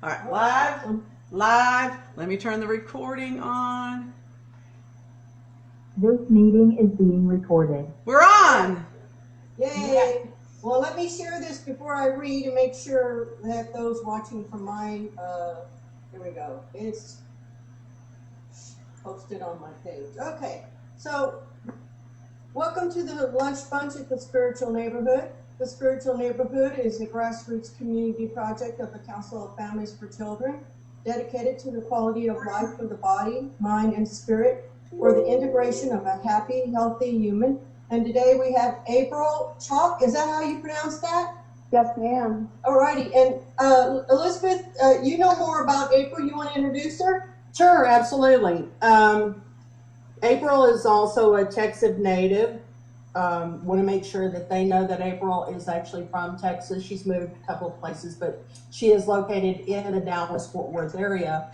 All right, live, live. Let me turn the recording on. This meeting is being recorded. We're on. Yay! Well, let me share this before I read and make sure that those watching from mine, here we go. It's posted on my page. Okay, so welcome to the Lunch Bunch at the Spiritual Neighborhood. The Spiritual Neighborhood is a grassroots community project of the Council of Families for Children, dedicated to the quality of life for the body, mind, and spirit, for the integration of a happy, healthy human. And today we have April Chalk. Is that how you pronounce that? Yes, ma'am. Alrighty. And Elizabeth, you know more about April. You want to introduce her? Sure, absolutely. April is also a Texas native. Want to make sure that they know that April is actually from Texas. She's moved a couple of places, but she is located in the Dallas-Fort Worth area.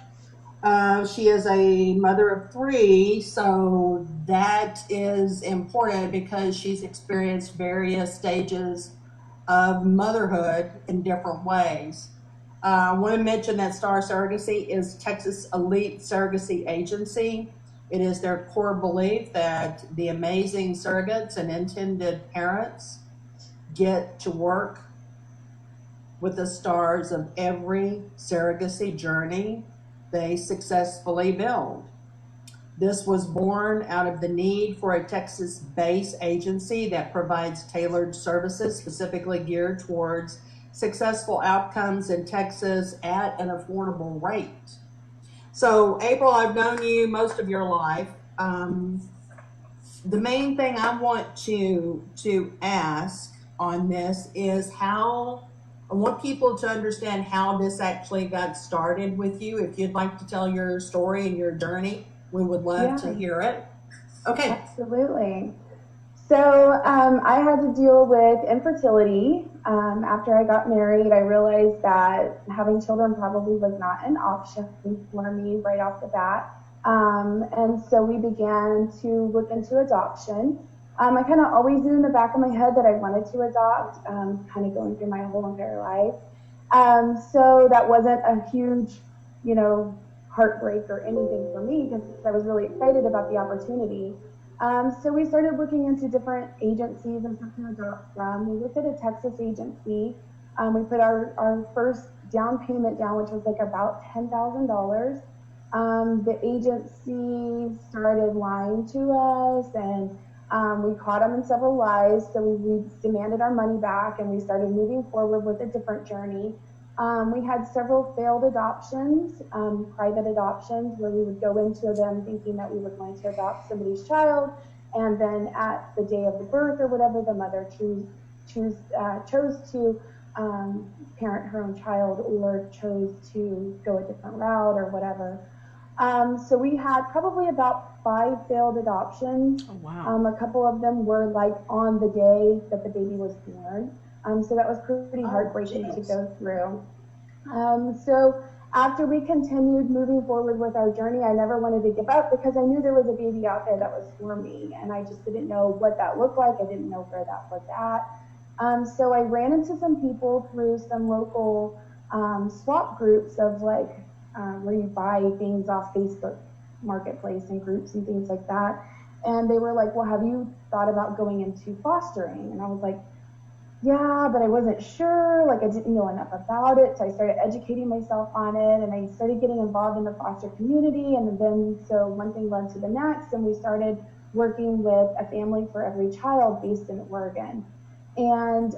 She is a mother of 3, so that is important because she's experienced various stages of motherhood in different ways. I want to mention that Star Surrogacy is Texas' elite surrogacy agency. It is their core belief that the amazing surrogates and intended parents get to work with the stars of every surrogacy journey they successfully build. This was born out of the need for a Texas-based agency that provides tailored services specifically geared towards successful outcomes in Texas at an affordable rate. So, April, I've known you most of your life. The main thing I want to ask on this is how I want people to understand how this actually got started with you. If you'd like to tell your story and your journey, we would love to hear it. Okay. Absolutely. So I had to deal with infertility. After I got married, I realized that having children probably was not an option for me right off the bat. And so we began to look into adoption. I kind of always knew in the back of my head that I wanted to adopt, kind of going through my whole entire life. So that wasn't a huge, heartbreak or anything for me because I was really excited about the opportunity. So we started looking into different agencies and stuff to adopt from. We looked at a Texas agency. We put our first down payment down, which was like about $10,000. The agency started lying to us, and we caught them in several lies. So we demanded our money back, and we started moving forward with a different journey. We had several failed adoptions, private adoptions, where we would go into them thinking that we were going to adopt somebody's child, and then at the day of the birth or whatever, the mother chose to parent her own child or chose to go a different route or whatever. So we had probably about 5 failed adoptions. Oh, wow. A couple of them were like on the day that the baby was born. So that was pretty heartbreaking to go through. So after we continued moving forward with our journey, I never wanted to give up because I knew there was a baby out there that was for me, and I just didn't know what that looked like. I didn't know where that was at. So I ran into some people through some local swap groups of like where you buy things off Facebook Marketplace and groups and things like that. And they were like, well, have you thought about going into fostering? And I was like, yeah, but I wasn't sure, like I didn't know enough about it. So I started educating myself on it, and I started getting involved in the foster community. And then so one thing led to the next, and we started working with a family for every child based in Oregon. And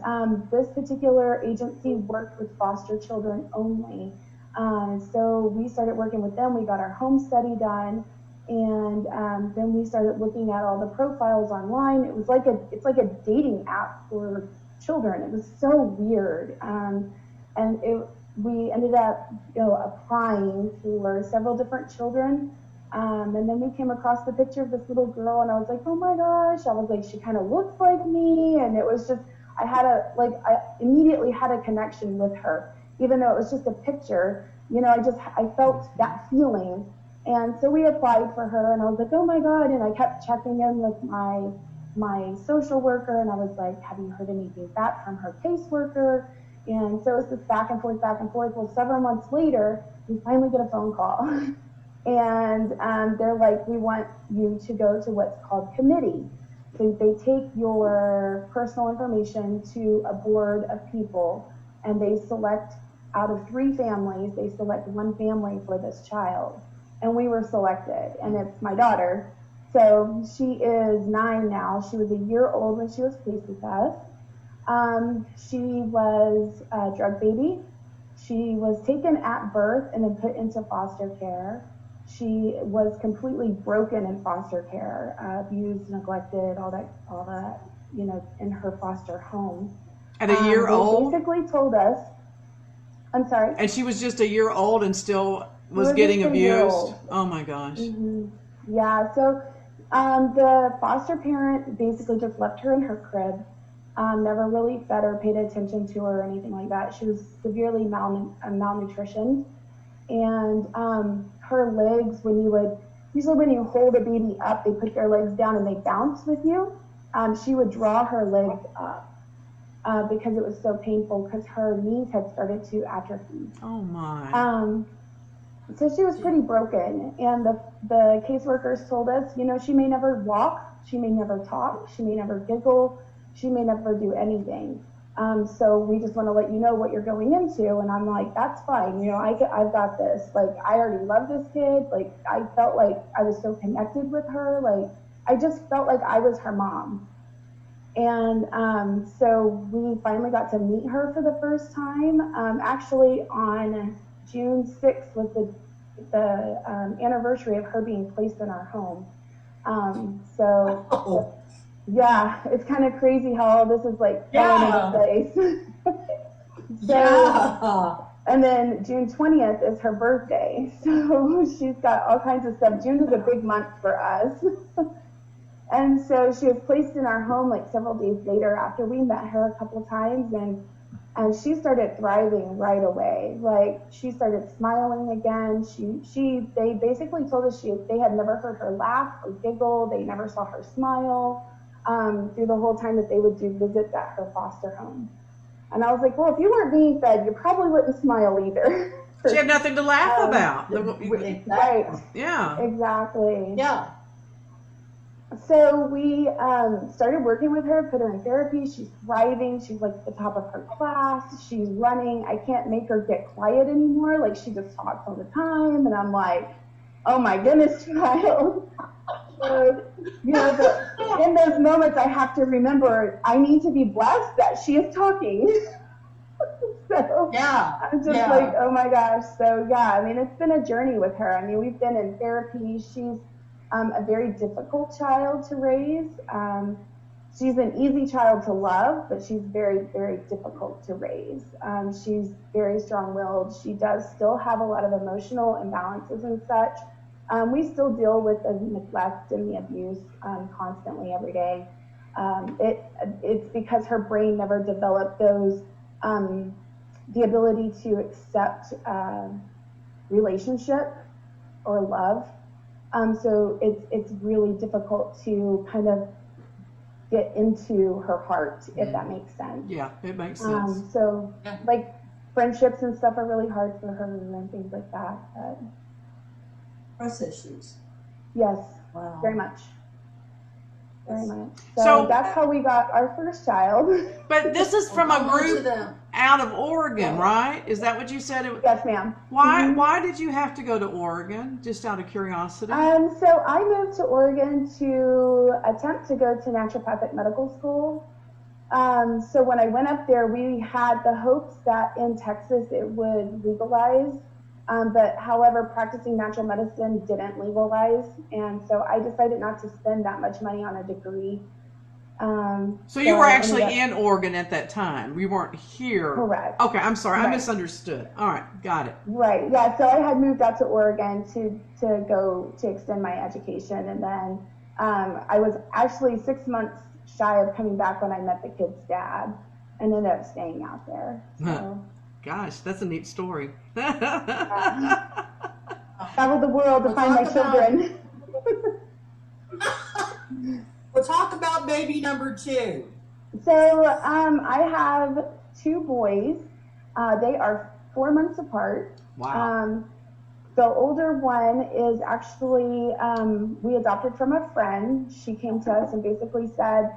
this particular agency worked with foster children only. So we started working with them. We got our home study done, and then we started looking at all the profiles online. It's like a dating app for children. It was so weird, and we ended up applying for several different children, and then we came across the picture of this little girl, and I was like, oh my gosh, I was like, she kind of looks like me, and it was just, I immediately had a connection with her, even though it was just a picture. I felt that feeling. And so we applied for her, and I was like, oh my God. And I kept checking in with my social worker, and I was like, have you heard anything back from her caseworker? And so it's this back and forth, back and forth. Well, several months later, we finally get a phone call. And they're like, we want you to go to what's called committee. So they take your personal information to a board of people, and they select out of 3 families, they select 1 family for this child. And we were selected, and it's my daughter. So she is 9 now. She was a year old when she was placed with us. She was a drug baby. She was taken at birth and then put into foster care. She was completely broken in foster care, abused, neglected, all that, you know, in her foster home. At a year They old? basically told us, I'm sorry. And she was just a year old and still was was getting just a year abused? old. Oh my gosh. Mm-hmm. Yeah, so the foster parent basically just left her in her crib, never really fed her, paid attention to her or anything like that. She was severely malnutritioned. And her legs, usually when you hold a baby up, they put their legs down and they bounce with you. She would draw her legs up because it was so painful because her knees had started to atrophy. Oh my. So she was pretty broken, and the caseworkers told us, you know, she may never walk, she may never talk, she may never giggle, she may never do anything. So we just want to let you know what you're going into. And I'm like, that's fine. You know, I've got this. Like, I already love this kid. Like, I felt like I was so connected with her. Like, I just felt like I was her mom. And so we finally got to meet her for the first time. Actually, on June 6th was the anniversary of her being placed in our home. So yeah, it's kind of crazy how all this is like falling into place. So, and then June 20th is her birthday. So she's got all kinds of stuff. June is a big month for us. And so she was placed in our home like several days later after we met her a couple times, and she started thriving right away. Like, she started smiling again. They basically told us they had never heard her laugh or giggle. They never saw her smile through the whole time that they would do visits at her foster home. And I was like, well, if you weren't being fed, you probably wouldn't smile either. She had nothing to laugh about. Right. Yeah. Exactly. Yeah. So we started working with her, put her in therapy. She's thriving. She's like at the top of her class. She's running. I can't make her get quiet anymore. Like, she just talks all the time. And I'm like, oh my goodness, child. So, you know, in those moments, I have to remember I need to be blessed that she is talking. So Yeah. I'm just like, oh my gosh. So yeah, I mean, it's been a journey with her. I mean, we've been in therapy. She's a very difficult child to raise. She's an easy child to love, but she's very, very difficult to raise. She's very strong-willed. She does still have a lot of emotional imbalances and such. We still deal with the neglect and the abuse constantly every day. It's because her brain never developed those, the ability to accept relationship or love. So it's really difficult to kind of get into her heart, if that makes sense. Yeah, it makes sense. So like friendships and stuff are really hard for her and things like that. But Trust issues. yes, Wow. very much. Very much. So- So that's how we got our first child. But this is from a How much of group the- out of Oregon, right? Is that what you said? Yes, ma'am. Why did you have to go to Oregon? Just out of curiosity? So I moved to Oregon to attempt to go to naturopathic medical school. So when I went up there, we had the hopes that in Texas it would legalize. But however, practicing natural medicine didn't legalize. And so I decided not to spend that much money on a degree. So you were I actually ended up- in Oregon at that time. We weren't here. Correct. Okay, I'm sorry. I Right. misunderstood. All right, got it. Right. Yeah. So I had moved out to Oregon to go to extend my education, and then I was actually 6 months shy of coming back when I met the kid's dad, and ended up staying out there. So Gosh, that's a neat story. traveled the world to We'll find my talk about- children. We'll talk about baby number 2. So I have 2 boys. They are 4 months apart. Wow. The older one is actually, we adopted from a friend. She came to us and basically said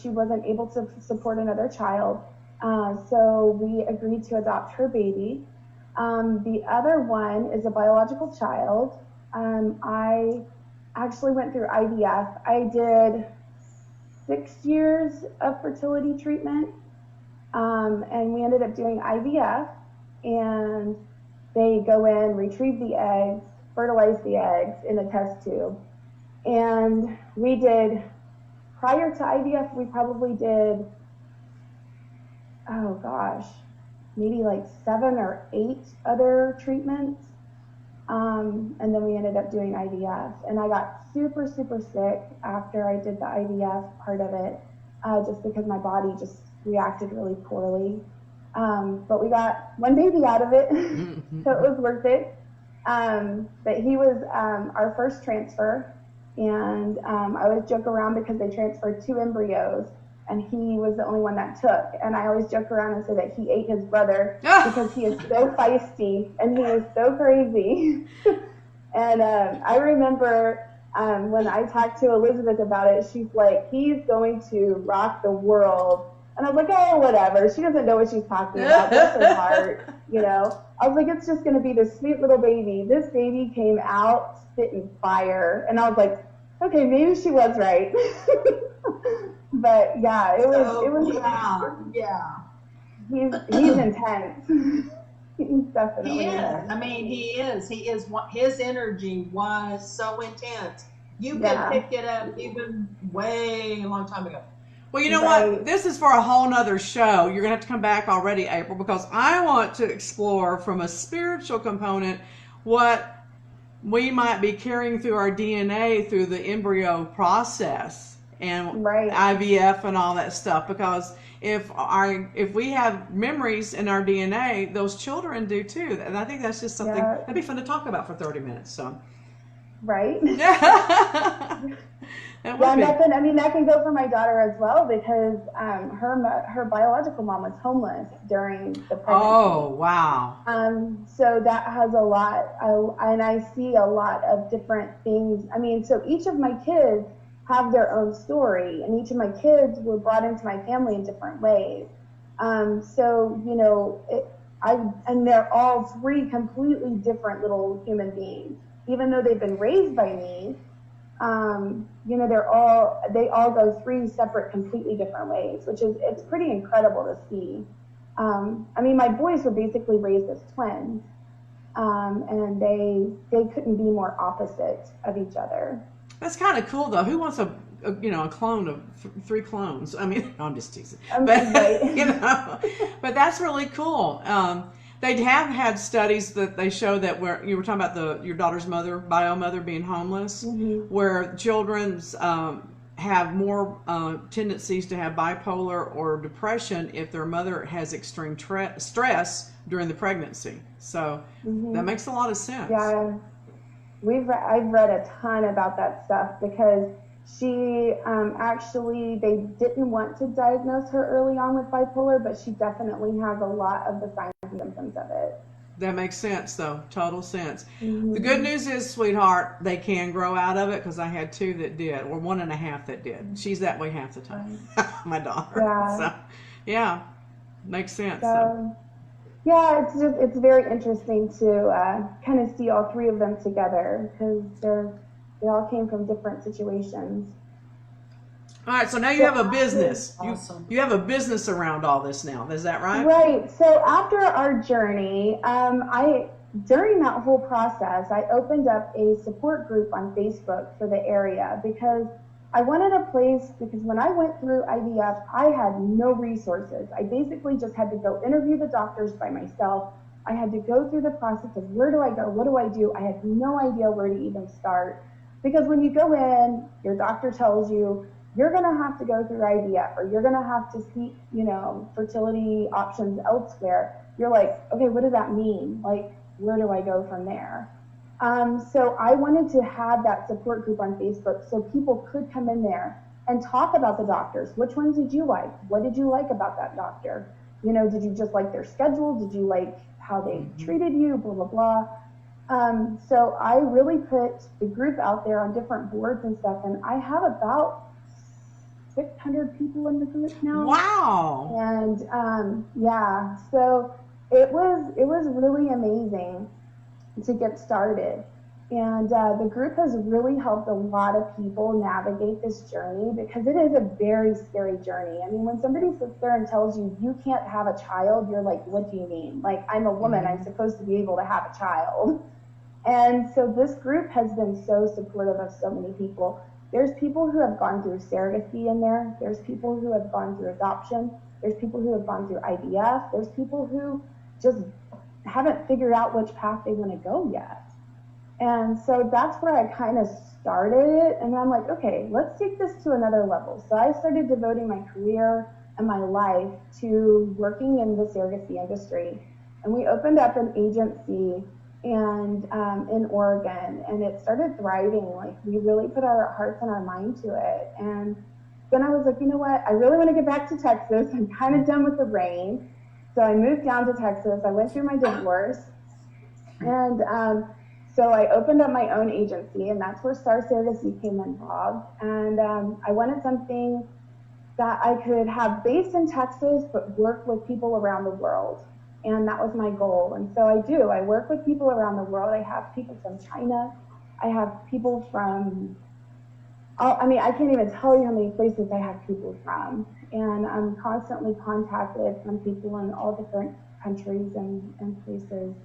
she wasn't able to support another child. So we agreed to adopt her baby. The other one is a biological child. I actually went through IVF. I did 6 years of fertility treatment, and we ended up doing IVF, and they go in, retrieve the eggs, fertilize the eggs in a test tube. And we did, prior to IVF, we probably did, oh gosh, maybe like 7 or 8 other treatments. And then we ended up doing IVF. And I got super, super sick after I did the IVF part of it, just because my body just reacted really poorly. But we got one baby out of it, so it was worth it. But he was our first transfer, and I always joke around because they transferred 2 embryos, and he was the only one that took. And I always joke around and say that he ate his brother because he is so feisty and he is so crazy. And I remember when I talked to Elizabeth about it, she's like, he's going to rock the world. And I was like, oh, whatever. She doesn't know what she's talking about. Bless her heart, you know. I was like, it's just going to be this sweet little baby. This baby came out spitting fire. And I was like, okay, maybe she was right. But yeah, it was. Yeah. He's intense. He's definitely He is. intense. I mean, he is. His energy was so intense. You could Yeah. pick it up even way a long time ago. Well, you know Right. what? This is for a whole nother show. You're going to have to come back already, April, because I want to explore from a spiritual component what we might be carrying through our DNA through the embryo process and Right. IVF and all that stuff. Because if we have memories in our DNA, those children do too. And I think that's just something Yeah. that'd be fun to talk about for 30 minutes. So. Right? That Yeah, would be. that can go for my daughter as well, because her biological mom was homeless during the pregnancy. Oh, wow. So that has a lot, and I see a lot of different things. I mean, so each of my kids have their own story, and each of my kids were brought into my family in different ways. So, you know, and they're all 3 completely different little human beings, even though they've been raised by me. You know, they all go 3 separate, completely different ways, it's pretty incredible to see. I mean, my boys were basically raised as twins, and they couldn't be more opposite of each other. That's kind of cool, though. Who wants a clone of 3 clones? I mean, no, I'm just teasing. But, Right. you know, but that's really cool. They have had studies that they show that where you were talking about your daughter's bio mother being homeless, Mm-hmm. where children's have more tendencies to have bipolar or depression if their mother has extreme stress during the pregnancy. So that makes a lot of sense. Yeah, I've read a ton about that stuff, because she actually, they didn't want to diagnose her early on with bipolar, but she definitely has a lot of the signs and symptoms of it. That makes sense, though. Total sense. Mm-hmm. The good news is, sweetheart, they can grow out of it, because I had 2 that did, or 1.5 that did. She's that way half the time, my daughter. Yeah. So, yeah, makes sense. So, yeah, it's very interesting to kind of see all 3 of them together, because they all came from different situations. All right, so now you have a business. Awesome. You have a business around all this now. Is that right? Right. So after our journey, during that whole process, I opened up a support group on Facebook for the area, because I wanted a place, because when I went through IVF, I had no resources. I basically just had to go interview the doctors by myself. I had to go through the process of where do I go? What do I do? I had no idea where to even start. Because when you go in, your doctor tells you, you're going to have to go through IVF, or you're going to have to seek, fertility options elsewhere. You're like, okay, what does that mean? Like, where do I go from there? So I wanted to have that support group on Facebook so people could come in there and talk about the doctors. Which ones did you like? What did you like about that doctor? did you just like their schedule? Did you like how they treated you? Blah, blah, blah. So I really put the group out there on different boards and stuff, and I have about 600 people in the group now. Wow. And yeah, so it was really amazing to get started. And the group has really helped a lot of people navigate this journey, because it is a very scary journey. I mean, when somebody sits there and tells you you can't have a child, you're like, what do you mean? Like, I'm a woman, I'm supposed to be able to have a child. And so this group has been so supportive of so many people. There's people who have gone through surrogacy in there. There's people who have gone through adoption. There's people who have gone through IVF. There's people who just haven't figured out which path they want to go yet. And so that's where I kind of started it. And I'm like, okay, let's take this to another level. So I started devoting my career and my life to working in the surrogacy industry. And we opened up an agency and in Oregon, and it started thriving. Like, we really put our hearts and our mind to it. And then I was like, you know what? I really want to get back to Texas. I'm kind of done with the rain. So I moved down to Texas. I went through my divorce. And so I opened up my own agency, and that's where Star Surrogacy came involved. And I wanted something that I could have based in Texas, but work with people around the world. And that was my goal. And so I do. I work with people around the world. I have people from China. I have people from, I mean, I can't even tell you how many places I have people from. And I'm constantly contacted from people in all different countries and places.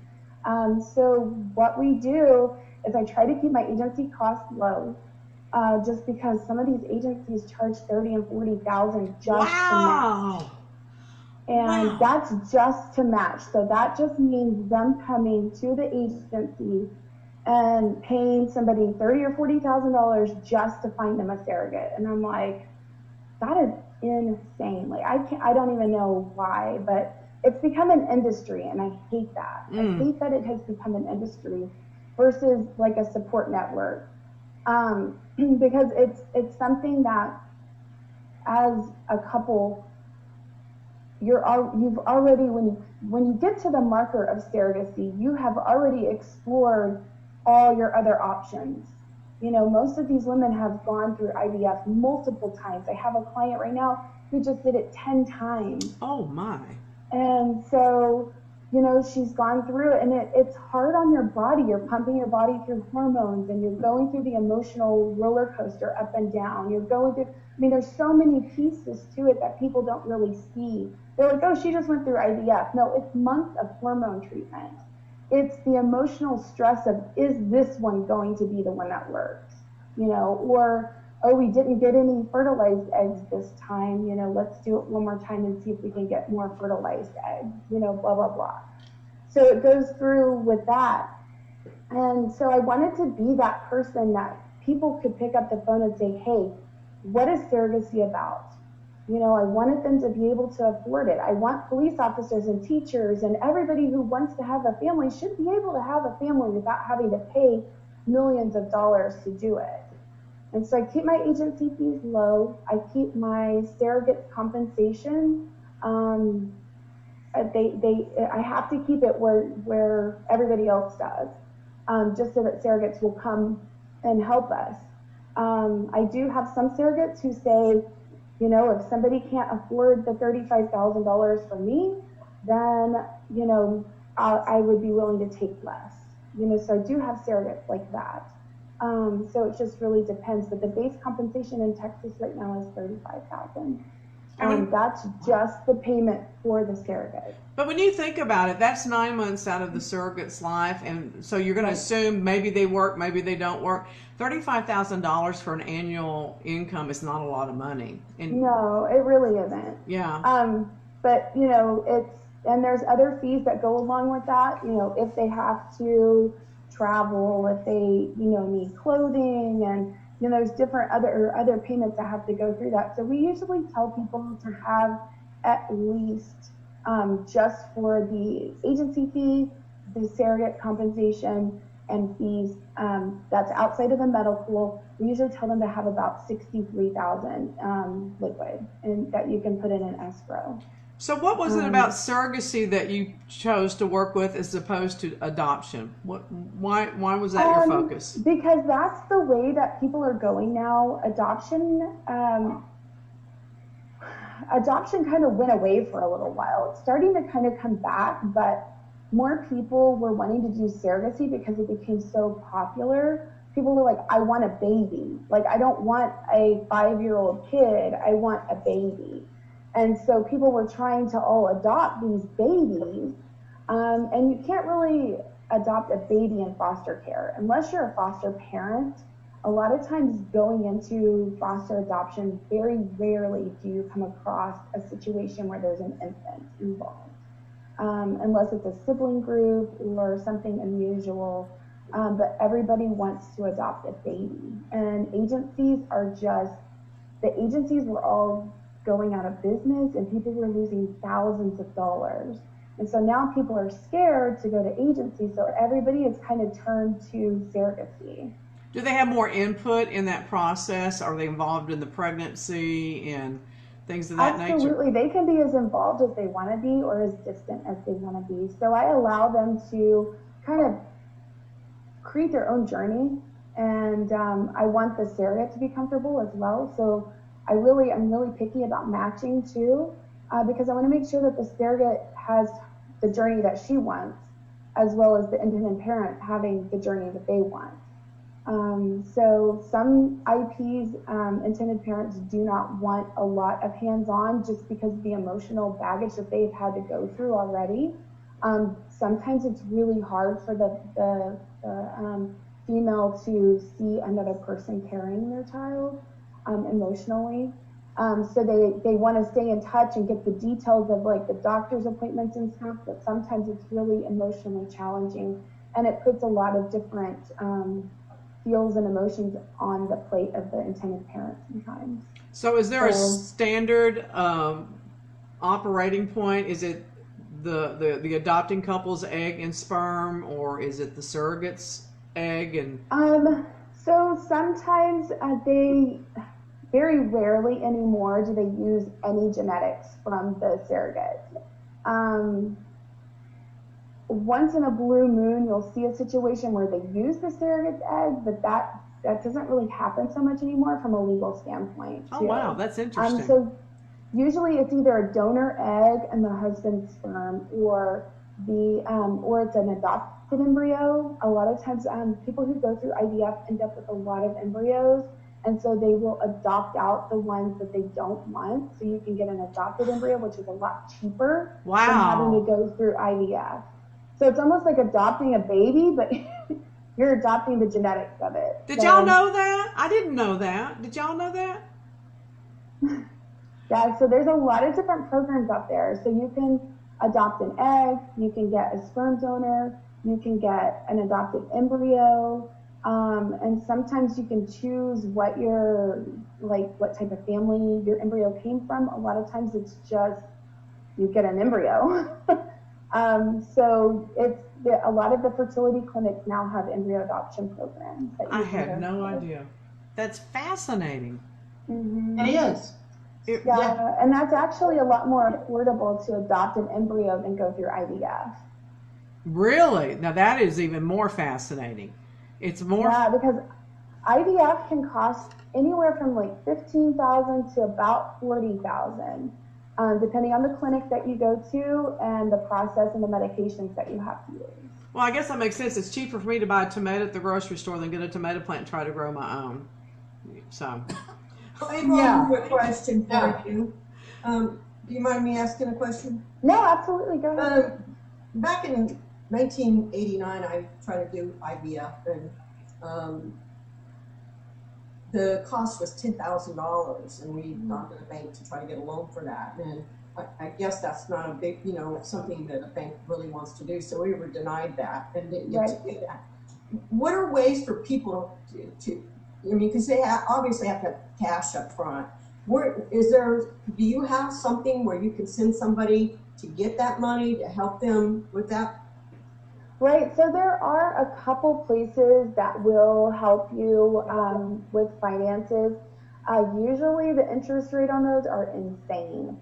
So what we do is I try to keep my agency costs low, just because some of these agencies charge $30,000 and $40,000 just to match. And that's just to match. So that just means them coming to the agency and paying somebody $30,000 or $40,000 just to find them a surrogate. And I'm like, that is insane. Like, I don't even know why, but it's become an industry, and I hate that. I hate that it has become an industry versus like a support network, because it's something that, as a couple, you've already, when you get to the marker of surrogacy, you have already explored all your other options. Most of these women have gone through IVF multiple times. I have a client right now who just did it 10 times. Oh my. And so, she's gone through it, and it's hard on your body. You're pumping your body through hormones, and you're going through the emotional roller coaster up and down. You're going through, there's so many pieces to it that people don't really see. They're like, oh, she just went through IVF. No, it's months of hormone treatment. It's the emotional stress of, is this one going to be the one that works? Or, oh, we didn't get any fertilized eggs this time, let's do it one more time and see if we can get more fertilized eggs, blah, blah, blah. So it goes through with that. And so I wanted to be that person that people could pick up the phone and say, hey, what is surrogacy about? I wanted them to be able to afford it. I want police officers and teachers and everybody who wants to have a family should be able to have a family without having to pay millions of dollars to do it. And so I keep my agency fees low. I keep my surrogate compensation. I have to keep it where everybody else does, just so that surrogates will come and help us. I do have some surrogates who say, if somebody can't afford the $35,000 for me, then, I would be willing to take less. So I do have surrogates like that. So it just really depends. But the base compensation in Texas right now is $35,000. That's just the payment for the surrogate. But when you think about it, that's 9 months out of the surrogate's life, and so you're going to assume maybe they work, maybe they don't work. $35,000 for an annual income is not a lot of money. No, it really isn't. Yeah. But and there's other fees that go along with that. If they have to travel, if they need clothing, and there's different other payments that have to go through that. So we usually tell people to have at least, just for the agency fee, the surrogate compensation and fees, that's outside of the medical. We usually tell them to have about $63,000 liquid, and that you can put in an escrow. So what was it about surrogacy that you chose to work with as opposed to adoption? Why was that your focus? Because that's the way that people are going now. Adoption kind of went away for a little while. It's starting to kind of come back, but more people were wanting to do surrogacy because it became so popular. People were like, I want a baby. Like, I don't want a 5-year-old kid. I want a baby. And so people were trying to all adopt these babies. And you can't really adopt a baby in foster care unless you're a foster parent. A lot of times going into foster adoption, very rarely do you come across a situation where there's an infant involved. Unless it's a sibling group or something unusual. But everybody wants to adopt a baby. And the agencies were all going out of business and people were losing thousands of dollars. And so now people are scared to go to agencies, so everybody has kind of turned to surrogacy. Do they have more input in that process? Are they involved in the pregnancy and things of that nature? Absolutely. They can be as involved as they want to be or as distant as they want to be. So I allow them to kind of create their own journey, and I want the surrogate to be comfortable as well. So I'm really picky about matching too, because I want to make sure that the surrogate has the journey that she wants, as well as the intended parent having the journey that they want. So some IPs, intended parents, do not want a lot of hands-on just because of the emotional baggage that they've had to go through already. Sometimes it's really hard for the female to see another person carrying their child emotionally. So they want to stay in touch and get the details of like the doctor's appointments and stuff, but sometimes it's really emotionally challenging, and it puts a lot of different feels and emotions on the plate of the intended parent sometimes. So is there a standard operating point? Is it the adopting couple's egg and sperm, or is it the surrogate's egg and? So sometimes they, very rarely anymore do they use any genetics from the surrogate. Once in a blue moon, you'll see a situation where they use the surrogate's egg, but that doesn't really happen so much anymore from a legal standpoint. Oh, wow, that's interesting. So usually it's either a donor egg and the husband's sperm, or it's an adopted embryo. A lot of times people who go through IVF end up with a lot of embryos, and so they will adopt out the ones that they don't want. So you can get an adopted embryo, which is a lot cheaper than having to go through IVF. So it's almost like adopting a baby, but you're adopting the genetics of it. Did y'all know that? I didn't know that. Did y'all know that? Yeah, so there's a lot of different programs out there. So you can adopt an egg, you can get a sperm donor, you can get an adopted embryo, and sometimes you can choose what type of family your embryo came from. A lot of times it's just you get an embryo. So a lot of the fertility clinics now have embryo adoption programs. I had no idea. That's fascinating. Mm-hmm. It is. Yeah, and that's actually a lot more affordable to adopt an embryo than go through IVF. Really? Now that is even more fascinating. It's more. Yeah, because IVF can cost anywhere from like $15,000 to about $40,000, depending on the clinic that you go to and the process and the medications that you have to use. Well, I guess that makes sense. It's cheaper for me to buy a tomato at the grocery store than get a tomato plant and try to grow my own. So. April, I have a question for you. Do you mind me asking a question? No, absolutely. Go ahead. Back in 1989, I tried to do IVF, and the cost was $10,000, and we'd gone to the bank to try to get a loan for that. And I guess that's not a big, something that a bank really wants to do. So we were denied that and didn't get to do that. What are ways for people to because they obviously have to have cash up front. Do you have something where you can send somebody to get that money to help them with that? Right, so there are a couple places that will help you with finances. Usually the interest rate on those are insane.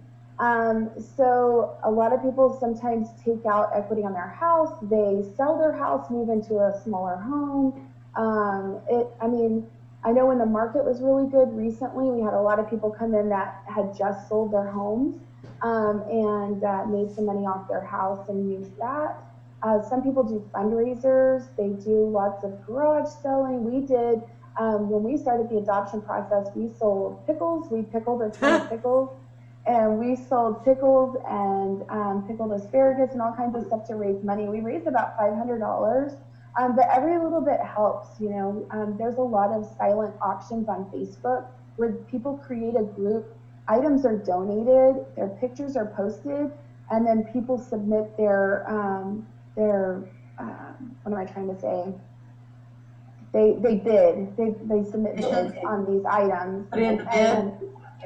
So a lot of people sometimes take out equity on their house. They sell their house, move into a smaller home. I mean, I know when the market was really good recently, we had a lot of people come in that had just sold their homes and made some money off their house and used that. Some people do fundraisers. They do lots of garage selling. We did, when we started the adoption process, we sold pickles. We pickled a ton of pickles. And we sold pickles and pickled asparagus and all kinds of stuff to raise money. We raised about $500. But every little bit helps, you know. There's a lot of silent auctions on Facebook where people create a group, items are donated, their pictures are posted, and then people submit their what am I trying to say? They bid, they submit bids on these items.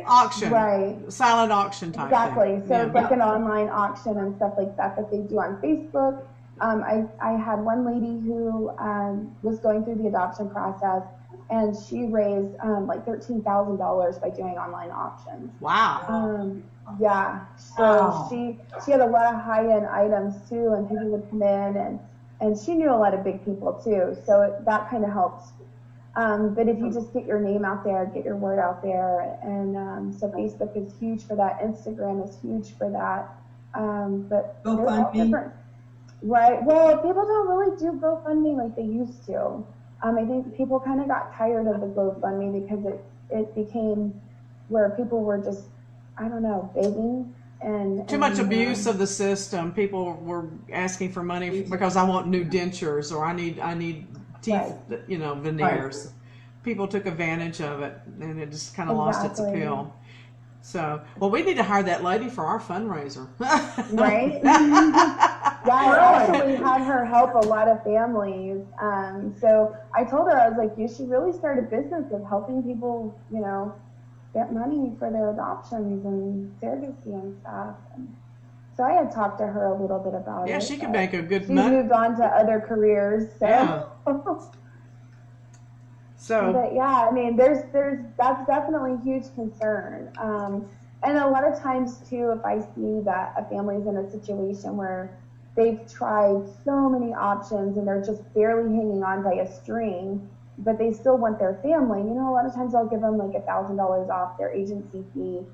Auction. Right. Silent auction type Exactly. thing. So it's like an online auction and stuff like that that they do on Facebook. I had one lady who was going through the adoption process, and she raised like $13,000 by doing online auctions. Wow. Yeah. So Wow. she had a lot of high-end items too, and people would come in, and she knew a lot of big people too. So that kind of helps. But if you just get your name out there, get your word out there, and so Facebook is huge for that. Instagram is huge for that. But there's all different. Right. Well, people don't really do GoFundMe like they used to. I think people kind of got tired of the GoFundMe because it became where people were just, I don't know, begging and Too much abuse of the system. People were asking for money because I want new dentures or I need teeth, Right. you know, veneers. People took advantage of it, and it just kind of lost its Exactly. appeal. So, well, we need to hire that lady for our fundraiser. Right? Yeah, I actually had her help a lot of families. So I told her, I was like, you should really start a business of helping people, you know, get money for their adoptions and surrogacy and stuff. And so I had talked to her a little bit about it. Yeah, she could make a good She money. moved on to other careers. So. Yeah. So, But yeah, I mean, that's definitely a huge concern. And a lot of times too, if I see that a family's in a situation where they've tried so many options and they're just barely hanging on by a string, but they still want their family, you know, a lot of times I'll give them like $1,000 off their agency fee,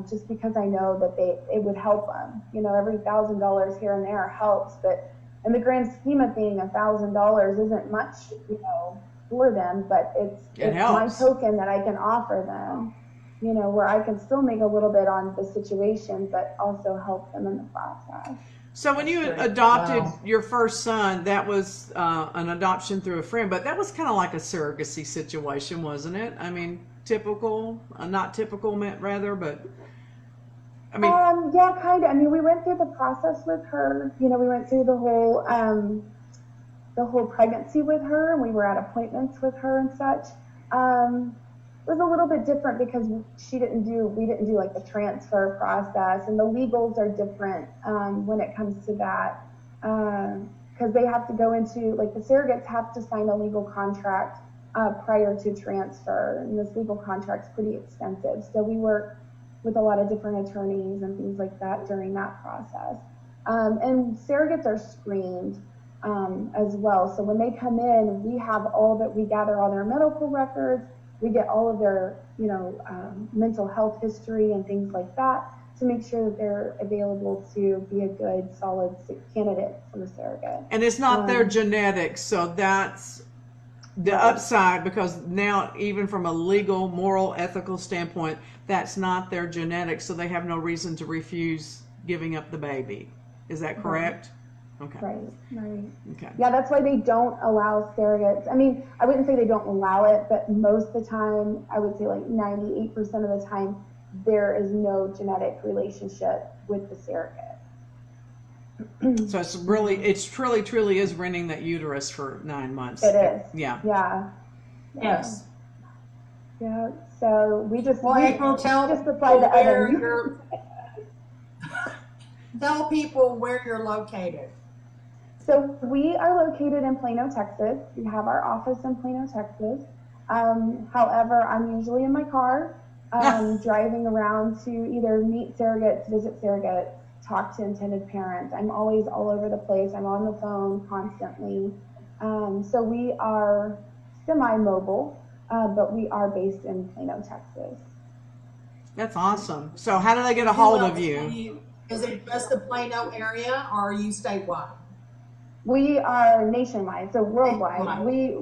just because I know that it would help them. You know, every $1,000 here and there helps, but in the grand scheme of things, $1,000 isn't much, you know, for them, but it's my helps. token that I can offer them, you know, where I can still make a little bit on the situation, but also help them in the process. so when you adopted your first son, that was an adoption through a friend, but that was kind of like a surrogacy situation, wasn't it? I mean, typical, not typical, rather, but I mean, yeah, kind of. I mean, we went through the process with her. You know, we went through the whole pregnancy with her, and we were at appointments with her and such. It was a little bit different because we didn't do like the transfer process, and the legals are different when it comes to that, because they have to go into, like, the surrogates have to sign a legal contract prior to transfer, and this legal contract's pretty extensive. So we work with a lot of different attorneys and things like that during that process. And surrogates are screened as well. So when they come in, we gather all their medical records, we get all of their, you know, mental health history and things like that to make sure that they're available to be a good, solid candidate for the surrogate. and it's not their genetics, so that's the upside, because now, even from a legal, moral, ethical standpoint, that's not their genetics, so they have no reason to refuse giving up the baby. Is that correct? Okay. Right. Okay. Yeah, that's why they don't allow surrogates. I mean, I wouldn't say they don't allow it, but most of the time, I would say like 98% of the time, there is no genetic relationship with the surrogate. So it's truly is renting that uterus for 9 months. It is. Yeah. Yeah. Yes. Yeah. So we just April, tell just people apply the where oven. you're. Tell people where you're located. So we are located in Plano, Texas. We have our office in Plano, Texas. However, I'm usually in my car. driving around to either meet surrogates, visit surrogates, talk to intended parents. I'm always all over the place. I'm on the phone constantly. So we are semi-mobile, but we are based in Plano, Texas. That's awesome. So how do they get a hold of you? Is it just the Plano area, or are you statewide? We are nationwide, so worldwide. We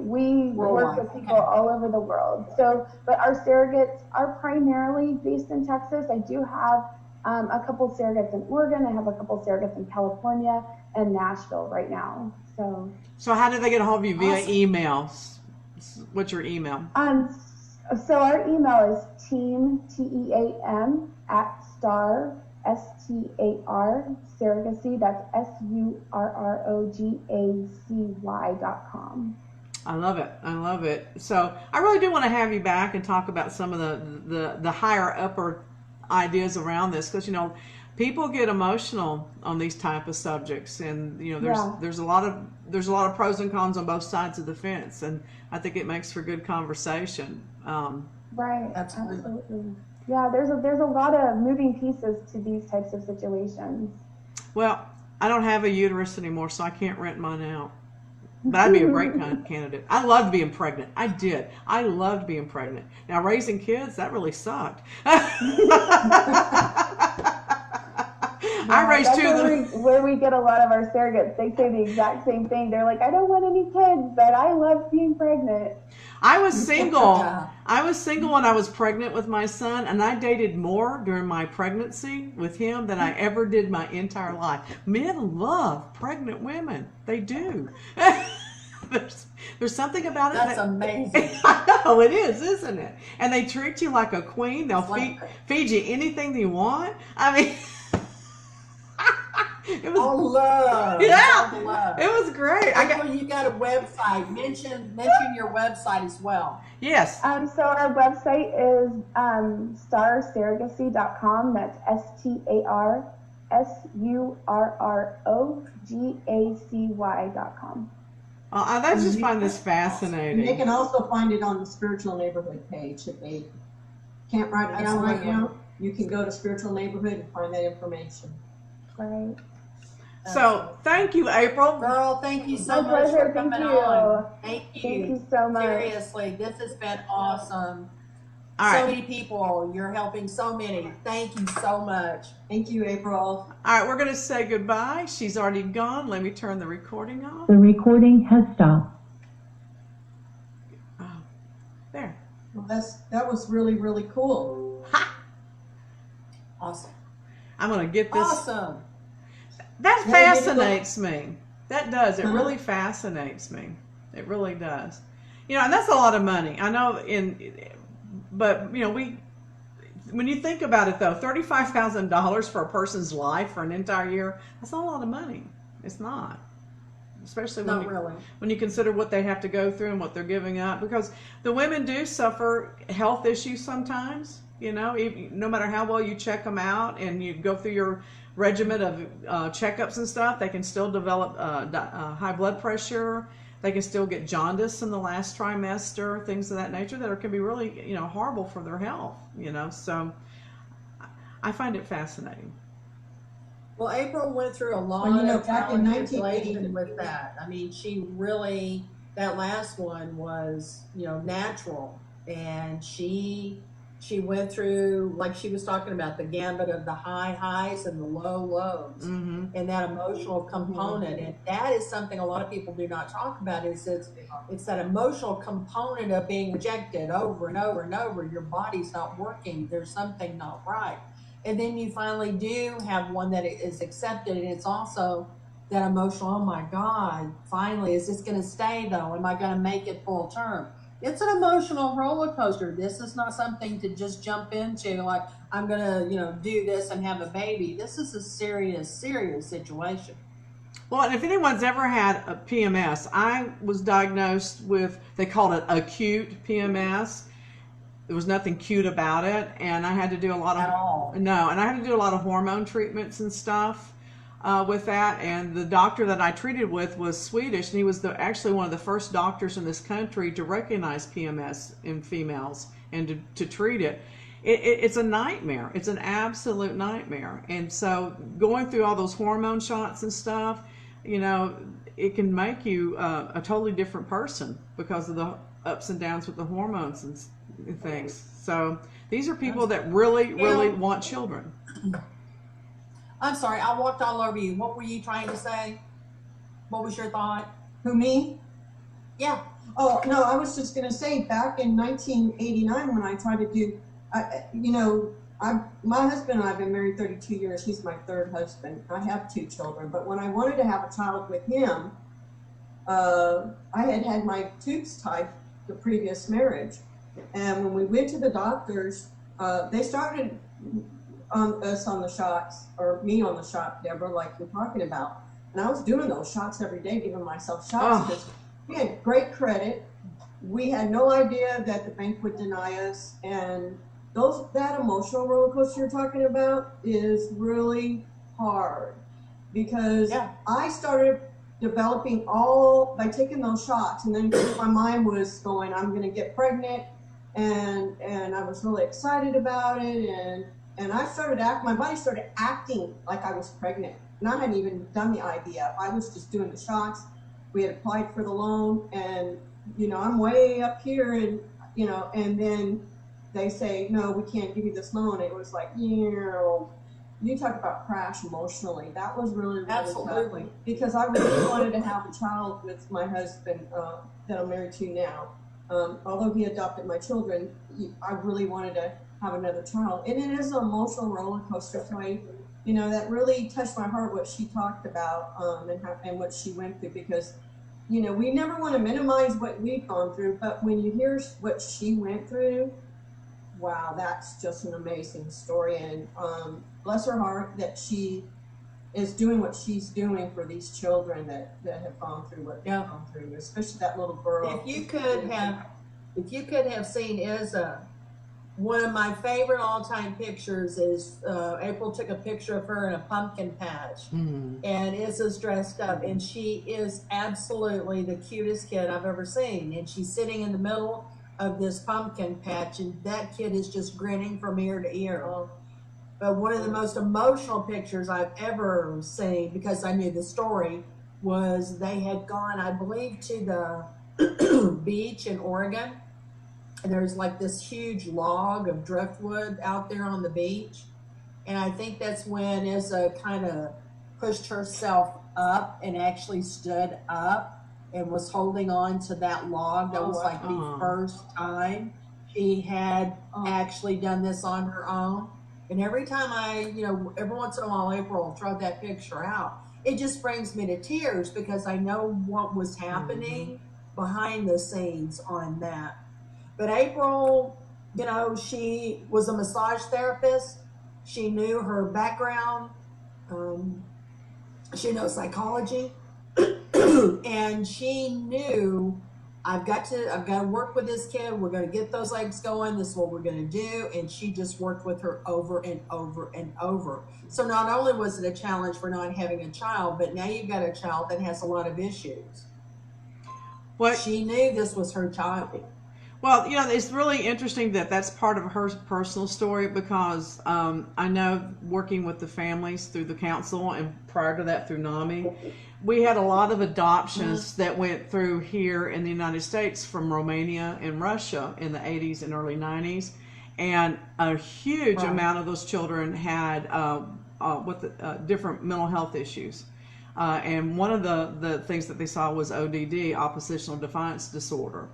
work with people all over the world. So, but our surrogates are primarily based in Texas. I do have a couple surrogates in Oregon. I have a couple surrogates in California and Nashville right now. So how do they get a hold of you? Via email? What's your email? So our email is team, TEAM, @star, STAR, surrogacy, that's SURROGACY.com. I love it. I love it. So I really do want to have you back and talk about some of the higher upper ideas around this, because people get emotional on these type of subjects, and there's a lot of pros and cons on both sides of the fence, and I think it makes for good conversation. Right. Absolutely. Yeah, there's a lot of moving pieces to these types of situations. Well, I don't have a uterus anymore, so I can't rent mine out. But I'd be a great candidate. I loved being pregnant. I did. I loved being pregnant. Now, raising kids, that really sucked. I raised two of them. Where we get a lot of our surrogates, they say the exact same thing. They're like, I don't want any kids, but I love being pregnant. I was single. I was single when I was pregnant with my son, and I dated more during my pregnancy with him than I ever did my entire life. Men love pregnant women. They do. There's something about it. That's amazing. I know, it is, isn't it? And they treat you like a queen. They'll feed you anything you want. I mean... It was all love. Yeah, all love. It was great. You got a website. Mention your website as well. Yes. So our website is starsurrogacy.com. That's STARSURROGACY.com. I just find this fascinating. They can also find it on the Spiritual Neighborhood page. If they can't write it down right now, you can go to Spiritual Neighborhood and find that information. Right. So, thank you, April. Girl, thank you so much for coming on. Thank you. Thank you so much. Seriously, this has been awesome. All right. So many people. You're helping so many. Thank you so much. Thank you, April. All right, we're going to say goodbye. She's already gone. Let me turn the recording off. The recording has stopped. Oh, there. Well, that was really, really cool. Ha! Awesome. I'm going to get this. Awesome. That fascinates me. That does. It really fascinates me. It really does. And that's a lot of money. I know but when you think about it though, $35,000 for a person's life for an entire year, that's not a lot of money. It's not. Especially when you consider what they have to go through and what they're giving up, because the women do suffer health issues sometimes. No matter how well you check them out and you go through your regimen of checkups and stuff, they can still develop high blood pressure. They can still get jaundice in the last trimester, things of that nature that can be really, horrible for their health. So I find it fascinating. Well, April went through a lot of back in trials and tribulations with that. I mean, she really, that last one was, natural, and she went through, like she was talking about, the gambit of the high highs and the low lows, and that emotional component. And that is something a lot of people do not talk about. It's that emotional component of being rejected over and over and over. Your body's not working. There's something not right. And then you finally do have one that is accepted, and it's also that emotional, oh my God, finally, is this going to stay though? Am I going to make it full term? It's an emotional roller coaster. This is not something to just jump into like, I'm going to, do this and have a baby. This is a serious, serious situation. Well, and if anyone's ever had a PMS, I was diagnosed with, they called it acute PMS. There was nothing cute about it, and I had to do a lot of and I had to do a lot of hormone treatments and stuff with that. And the doctor that I treated with was Swedish, and he was actually one of the first doctors in this country to recognize PMS in females and to treat it. it's a nightmare. It's an absolute nightmare. And so going through all those hormone shots and stuff, you know, it can make you a totally different person because of the ups and downs with the hormones and things. So these are people that really want children. I'm sorry, I walked all over you. What were you trying to say? What was your thought? Who, me? Yeah. Oh, no, I was just going to say back in 1989 when I tried to do, my husband and I have been married 32 years. He's my third husband. I have 2 children. But when I wanted to have a child with him, I had my tubes tied the previous marriage. And when we went to the doctors, they started us on the shots, or me on the shot, Deborah, like you're talking about. And I was doing those shots every day, giving myself shots because we had great credit. We had no idea that the bank would deny us. And that emotional roller coaster you're talking about is really hard because I started developing all by taking those shots, and then my mind was going, I'm going to get pregnant, and I was really excited about it, and I started my body started acting like I was pregnant, and I hadn't even done the IVF. I was just doing the shots. We had applied for the loan, and I'm way up here, and and then they say, no, we can't give you this loan. It was like, you talk about crash emotionally. That was really Absolutely tough because I really wanted to have a child with my husband that I'm married to now. Although he adopted my children, I really wanted to have another child. And it is an emotional roller coaster. So that really touched my heart what she talked about and what she went through, because we never want to minimize what we've gone through, but when you hear what she went through, wow, that's just an amazing story. And bless her heart that she is doing what she's doing for these children that have gone through what they've gone through, especially that little girl. If you could have seen Izza, one of my favorite all-time pictures is April took a picture of her in a pumpkin patch, and Izza's dressed up, and she is absolutely the cutest kid I've ever seen, and she's sitting in the middle of this pumpkin patch, and that kid is just grinning from ear to ear. But one of the most emotional pictures I've ever seen, because I knew the story, was they had gone, I believe, to the beach in Oregon. And there's like this huge log of driftwood out there on the beach. And I think that's when Izza kind of pushed herself up and actually stood up and was holding on to that log. That was like the first time she had actually done this on her own. And every time every once in a while, April will throw that picture out. It just brings me to tears because I know what was happening behind the scenes on that. But April, she was a massage therapist. She knew her background. She knows psychology. And she knew, I've got to work with this kid. We're going to get those legs going. This is what we're going to do. And she just worked with her over and over and over. So not only was it a challenge for not having a child, but now you've got a child that has a lot of issues. She knew this was her child. Well, it's really interesting that that's part of her personal story, because I know working with the families through the council and prior to that through NAMI, we had a lot of adoptions that went through here in the United States from Romania and Russia in the 80s and early 90s. And a huge amount of those children had different mental health issues. And one of the things that they saw was ODD, oppositional defiance disorder.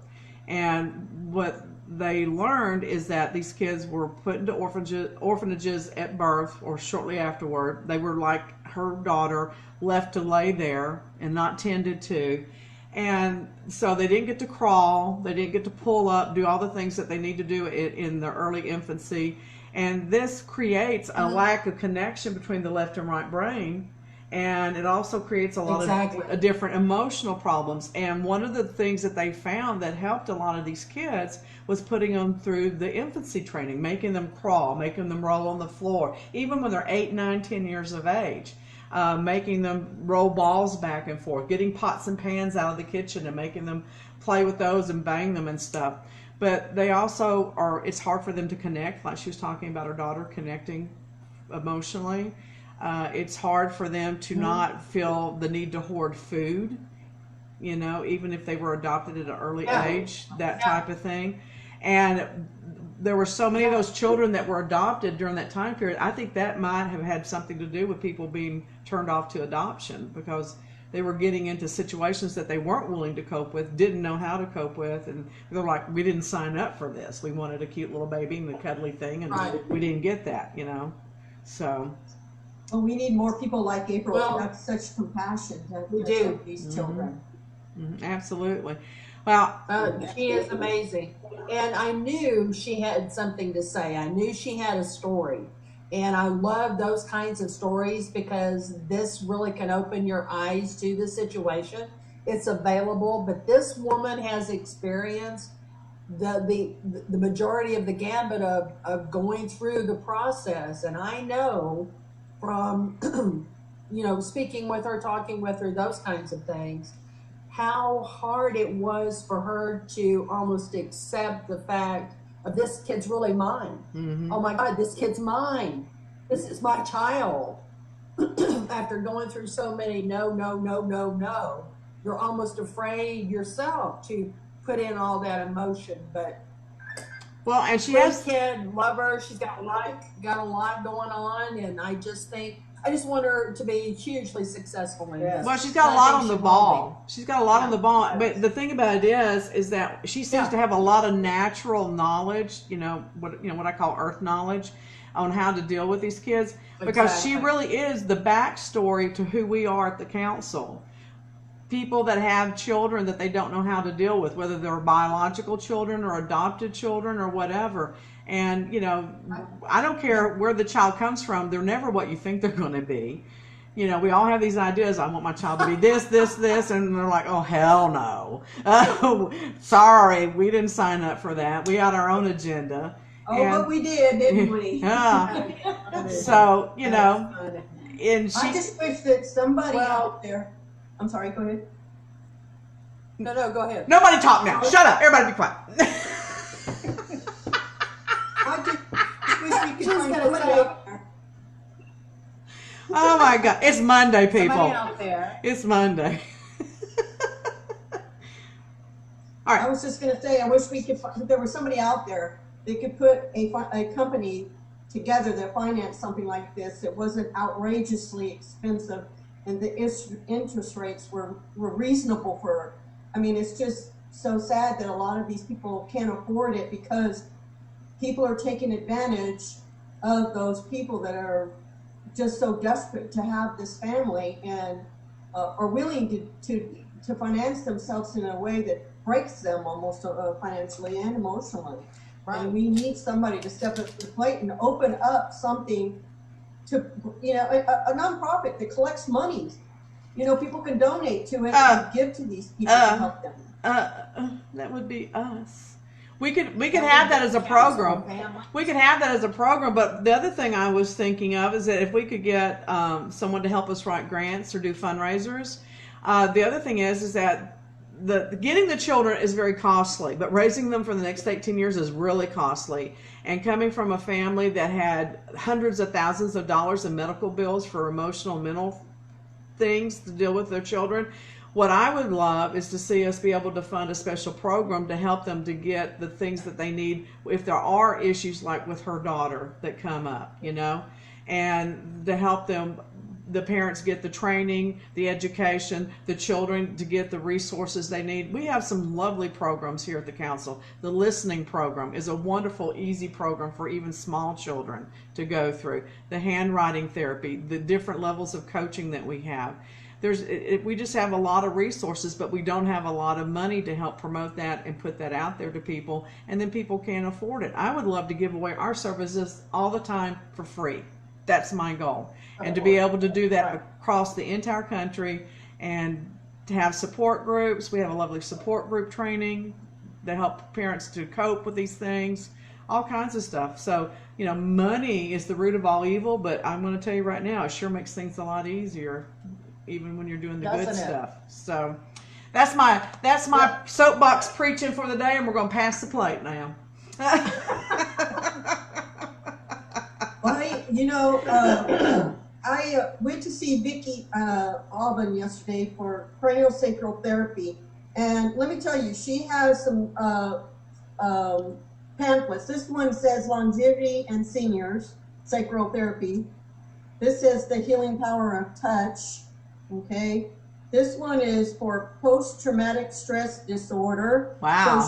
And what they learned is that these kids were put into orphanages at birth or shortly afterward. They were like her daughter, left to lay there and not tended to. And so they didn't get to crawl, they didn't get to pull up, do all the things that they need to do in the early infancy. And this creates a lack of connection between the left and right brain. And it also creates a lot of different emotional problems. And one of the things that they found that helped a lot of these kids was putting them through the infancy training, making them crawl, making them roll on the floor, even when they're 8, 9, 10 years of age, making them roll balls back and forth, getting pots and pans out of the kitchen and making them play with those and bang them and stuff. but they also are, it's hard for them to connect, like she was talking about her daughter connecting emotionally. It's hard for them to not feel the need to hoard food, you know, even if they were adopted at an early age, that type of thing. And there were so many of those children that were adopted during that time period. I think that might have had something to do with people being turned off to adoption, because they were getting into situations that they weren't willing to cope with, didn't know how to cope with, and they're like, we didn't sign up for this. We wanted a cute little baby and a cuddly thing, and we didn't get that, you know. So. Well, we need more people like April Well, who have such compassion to we do. help these children. Absolutely. Well, She is amazing. And I knew she had something to say. I knew she had a story. And I love those kinds of stories, because this really can open your eyes to the situation. It's available, but this woman has experienced the majority of the gambit of going through the process. And I know from, you know, speaking with her, talking with her, those kinds of things, how hard it was for her to almost accept the fact of, this kid's really mine. Oh my God, this kid's mine. This is my child. After going through so many no, you're almost afraid yourself to put in all that emotion. But well, and she great has, kid, love her. She's got a lot going on, and I just want her to be hugely successful in this. well, she's got a lot on the ball. She's got a lot on the ball. But the thing about it is that she seems to have a lot of natural knowledge, you know what I call earth knowledge, on how to deal with these kids, because she really is the backstory to who we are at the council. People that have children that they don't know how to deal with, whether they're biological children or adopted children or whatever. And, you know, I don't care where the child comes from, they're never what you think they're going to be. You know, we all have these ideas. I want my child to be this, and they're like, oh, hell no. Oh, sorry, we didn't sign up for that. We had our own agenda. Oh, but we did, didn't we? Yeah. So, you know, and I she, just wish that somebody out there. I'm sorry, go ahead. No, go ahead. nobody talk now. Shut up. Everybody be quiet. I just wish we could She's find gonna somebody say- out there. Oh my God. It's Monday, people. Somebody out there. It's Monday. All I right. was just going to say, I wish we could find, there was somebody out there that could put a company together that financed something like this. It wasn't outrageously expensive, and the interest rates were reasonable for, I mean, it's just so sad that a lot of these people can't afford it, because people are taking advantage of those people that are just so desperate to have this family, and are willing to finance themselves in a way that breaks them almost financially and emotionally. Right. And we need somebody to step up to the plate and open up something to, you know, a nonprofit that collects money. You know, people can donate to it and give to these people to help them. That would be us. We could have that as a program. We could have that as a program. But the other thing I was thinking of is that if we could get someone to help us write grants or do fundraisers. The other thing is that getting the children is very costly, but raising them for the next 18 years is really costly. And coming from a family that had hundreds of thousands of dollars in medical bills for emotional, mental things to deal with their children, what I would love is to see us be able to fund a special program to help them to get the things that they need if there are issues like with her daughter that come up, you know, and to help them, the parents get the training, the education, the children to get the resources they need. We have some lovely programs here at the council. The listening program is a wonderful, easy program for even small children to go through. The handwriting therapy, the different levels of coaching that we have. We just have a lot of resources, but we don't have a lot of money to help promote that and put that out there to people, and then people can't afford it. I would love to give away our services all the time for free. That's my goal. And to be able to do that across the entire country, and to have support groups. We have a lovely support group training to help parents to cope with these things, all kinds of stuff. So, you know, money is the root of all evil, but I'm going to tell you right now, it sure makes things a lot easier, even when you're doing the good stuff. So That's my soapbox preaching for the day, and we're going to pass the plate now. I went to see Vicki Alban yesterday for craniosacral therapy, and let me tell you, she has some pamphlets. This one says longevity and seniors sacral therapy. This is the healing power of touch. Okay, this one is for post-traumatic stress disorder. Wow.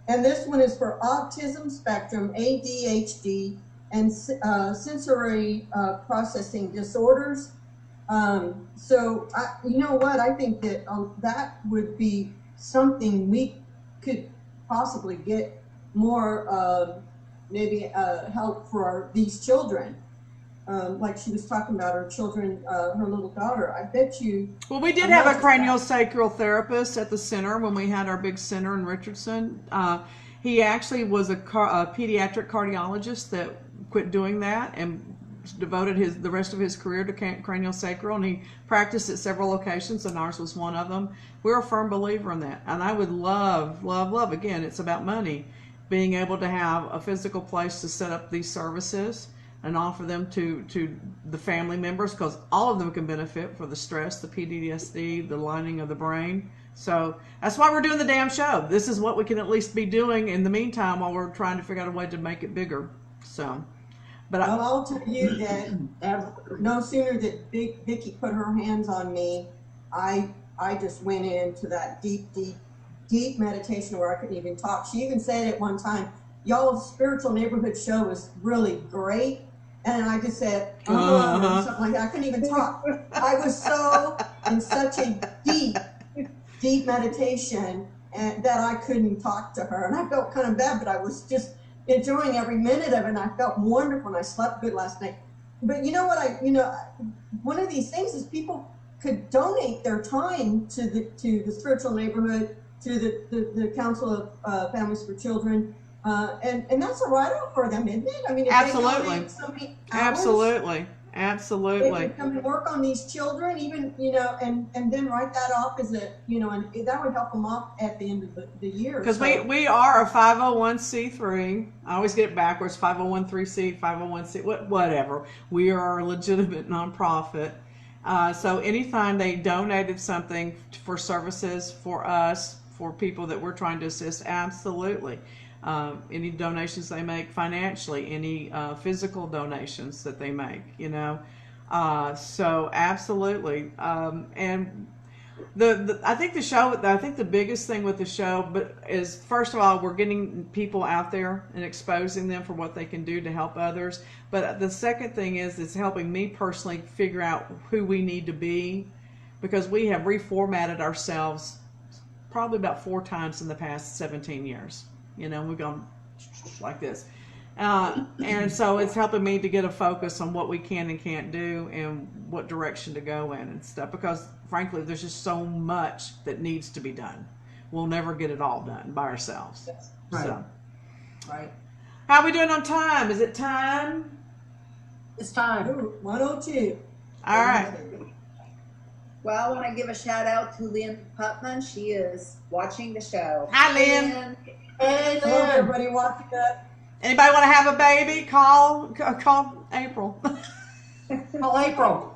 And this one is for autism spectrum, ADHD, and sensory processing disorders. So you know what? I think that that would be something we could possibly get more maybe help for these children. Like she was talking about her children, her little daughter. I bet you. Well, we did have a craniosacral therapist at the center when we had our big center in Richardson. He actually was a pediatric cardiologist that quit doing that and devoted the rest of his career to craniosacral, and he practiced at several locations, and ours was one of them. We're a firm believer in that, and I would love, again, it's about money, being able to have a physical place to set up these services and offer them to the family members, because all of them can benefit for the stress, the PTSD, the lining of the brain. So that's why we're doing the damn show. This is what we can at least be doing in the meantime while we're trying to figure out a way to make it bigger. So, but well, I'll tell you that no sooner did Vicki put her hands on me, I just went into that deep meditation where I couldn't even talk. She even said at one time, y'all's spiritual neighborhood show is really great. And I just said, something like that. I couldn't even talk. I was so in such a deep meditation that I couldn't talk to her. And I felt kind of bad, but I was just enjoying every minute of it. And I felt wonderful, and I slept good last night. But you know what? One of these things is people could donate their time to the spiritual neighborhood, to the Council of Families for Children. And that's a write-off for them, isn't it? I mean, if absolutely, they donate so many hours, absolutely. they can come and work on these children, even and then write that off as a and that would help them off at the end of the year. Because we are a 501c3. I always get it backwards. 501c, 501c, whatever. We are a legitimate nonprofit. So anytime they donated something for services for us, for people that we're trying to assist, absolutely. Any donations they make financially, any physical donations that they make, so absolutely. And I think the biggest thing with the show, is first of all, we're getting people out there and exposing them for what they can do to help others. But the second thing is it's helping me personally figure out who we need to be, because we have reformatted ourselves probably about 4 times in the past 17 years. We've gone like this. And so it's helping me to get a focus on what we can and can't do and what direction to go in and stuff, because frankly, there's just so much that needs to be done. We'll never get it all done by ourselves. Yes. Right. So. Right. How are we doing on time? Is it time? It's time. 102. All right. Well, I want to give a shout out to Lynn Putman. She is watching the show. Hi, Lynn. Hey, Hello, Lynn. everybody watching that. Anybody want to have a baby? Call April. Call April.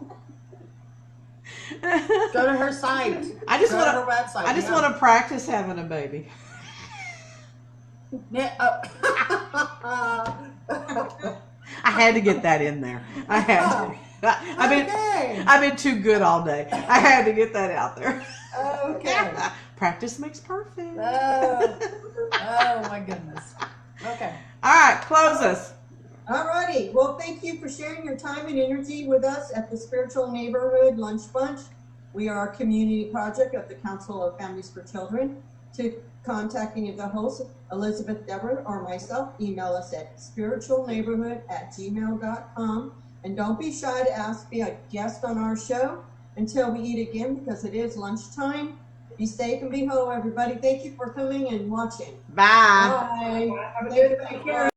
Go to her site. I just Go to her website. I just want to practice having a baby. Yeah. I had to get that in there. I had to. I've been too good all day. I had to get that out there. Okay. Practice makes perfect. Oh my goodness. Okay. All right, close us. All righty. Well, thank you for sharing your time and energy with us at the Spiritual Neighborhood Lunch Bunch. We are a community project of the Council of Families for Children. To contact any of the hosts, Elizabeth, Deborah, or myself, email us at spiritualneighborhood@gmail.com. And don't be shy to ask to be a guest on our show until we eat again, because it is lunchtime. Be safe and be whole, everybody. Thank you for coming and watching. Bye. Bye. Have a Thank you. good Take care.